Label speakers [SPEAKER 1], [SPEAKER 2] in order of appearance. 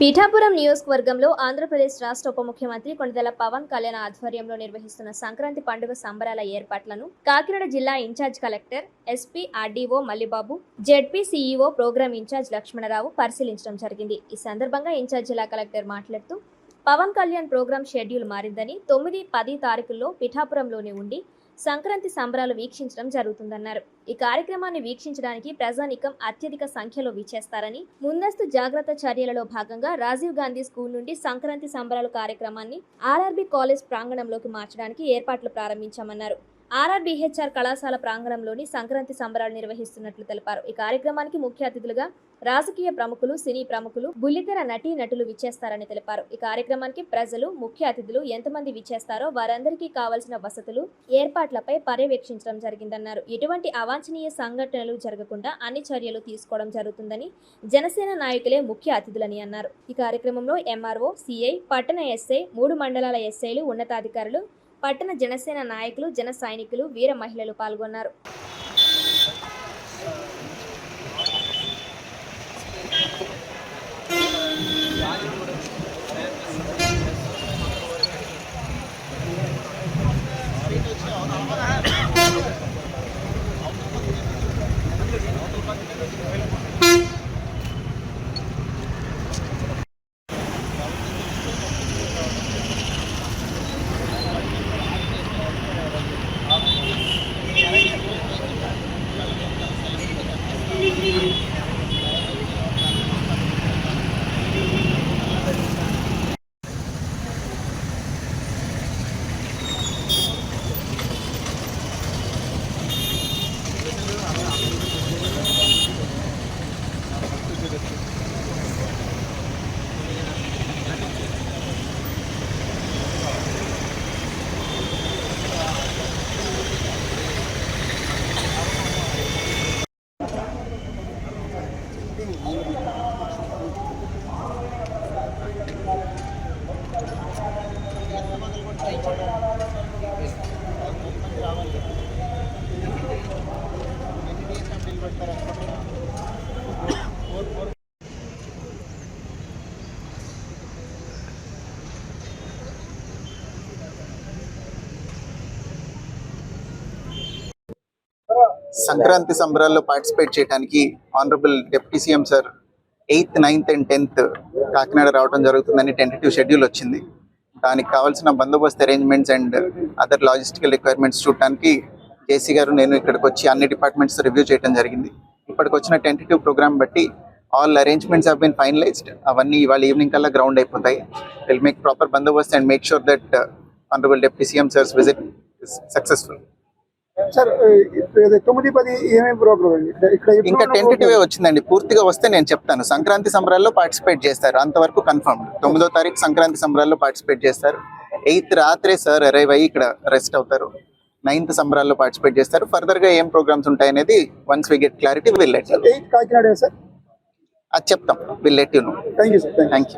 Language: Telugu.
[SPEAKER 1] పీఠాపురం నియోజకవర్గంలో ఆంధ్రప్రదేశ్ రాష్ట్ర ఉప ముఖ్యమంత్రి కొణిదెల పవన్ కళ్యాణ్ ఆధ్వర్యంలో నిర్వహిస్తున్న సంక్రాంతి పండుగ సంబరాల ఏర్పాట్లను కాకినాడ జిల్లా incharge collector SP RDO Mallibabu, ZP CEO programme incharge Lakshmanarao పరిశీలించడం జరిగింది. ఈ సందర్భంగా ఇన్ఛార్జ్ జిల్లా కలెక్టర్ మాట్లాడుతూ పవన్ కళ్యాణ్ ప్రోగ్రామ్ షెడ్యూల్ మారిందని 9, 10 తారీఖుల్లో పీఠాపురంలోనే ఉండి సంక్రాంతి సంబరాలు వీక్షించడం జరుగుతుందన్నారు. ఈ కార్యక్రమాన్ని వీక్షించడానికి ప్రజానీకం అత్యధిక సంఖ్యలో విచ్చేస్తారని, ముందస్తు జాగ్రత్త చర్యలలో భాగంగా రాజీవ్ గాంధీ స్కూల్ నుండి సంక్రాంతి సంబరాలు కార్యక్రమాన్ని ఆర్ఆర్బీ కాలేజ్ ప్రాంగణంలోకి మార్చడానికి ఏర్పాట్లు ప్రారంభించామన్నారు. ఆర్ఆర్బీహెచ్ఆర్ కళాశాల ప్రాంగణంలోని సంక్రాంతి సంబరాలు నిర్వహిస్తున్నట్లు తెలిపారు. ఈ కార్యక్రమానికి ముఖ్య అతిథులుగా రాజకీయ ప్రముఖులు, సినీ ప్రముఖులు, బుల్లితెర నటీ నటులు విచ్చేస్తారని తెలిపారు. ఈ కార్యక్రమానికి ప్రజలు, ముఖ్య అతిథులు ఎంతమంది విచ్చేస్తారో వారందరికీ కావాల్సిన వసతులు, ఏర్పాట్లపై పర్యవేక్షించడం జరిగిందన్నారు. ఎటువంటి అవాంఛనీయ సంఘటనలు జరగకుండా అన్ని చర్యలు తీసుకోవడం జరుగుతుందని, జనసేన నాయకులే ముఖ్య అతిథులని అన్నారు. ఈ కార్యక్రమంలో ఎంఆర్ఓ, సిఐ, పట్టణ ఎస్ఐ, 3 మండలాల ఎస్ఐలు, ఉన్నతాధికారులు, పట్టణ జనసేన నాయకులు, జన సైనికులు, వీర మహిళలు పాల్గొన్నారు.
[SPEAKER 2] సంక్రాంతి సంబరాల్లో పార్టిసిపేట్ చేయడానికి honourable deputy CM sir 8th, 9th and 10th Kakinada రావడం జరుగుతుందని టెంటేటివ్ షెడ్యూల్ వచ్చింది. దానికి కావాల్సిన బందోబస్తు arrangements and other logistical requirements చూడటానికి జేసీ గారు, నేను ఇక్కడికి వచ్చి అన్ని డిపార్ట్మెంట్స్ రివ్యూ చేయడం జరిగింది. ఇప్పటికి వచ్చిన టెంటేటివ్ ప్రోగ్రామ్ బట్టి all arrangements have been finalised. అవన్నీ ఇవాళ ఈవినింగ్ కల్లా గ్రౌండ్ అయిపోతాయి. విల్ మేక్ ప్రాపర్ బందోబస్తు and make sure that honourable deputy CM sir's visit is successful.
[SPEAKER 3] Sir, 9, 10 ఏమేమి ప్రోగ్రామ్ అండి?
[SPEAKER 2] ఇంకా టెంటేటివ్ వచ్చిందండి. పూర్తిగా వస్తే నేను చెప్తాను. సంక్రాంతి సంబరాల్లో పార్టిసిపేట్ చేస్తారు, అంతవరకు కన్ఫర్మ్. 9వ తారీఖు సంక్రాంతి సంబరాల్లో పార్టిసిపేట్ చేస్తారు. 8th రాత్రే సార్ అరైవ్ అయ్యి ఇక్కడ రెస్ట్ అవుతారు. 9th సంబరాల్లో పార్టిసిపేట్ చేస్తారు. ఫర్దర్ గా ఏం ప్రోగ్రామ్స్ ఉంటాయనేది once we get clarity will let you.
[SPEAKER 3] 8th Kakinada sir,
[SPEAKER 2] అది చెప్తాం. Will let you know.
[SPEAKER 3] Thank you sir.
[SPEAKER 2] Thank you.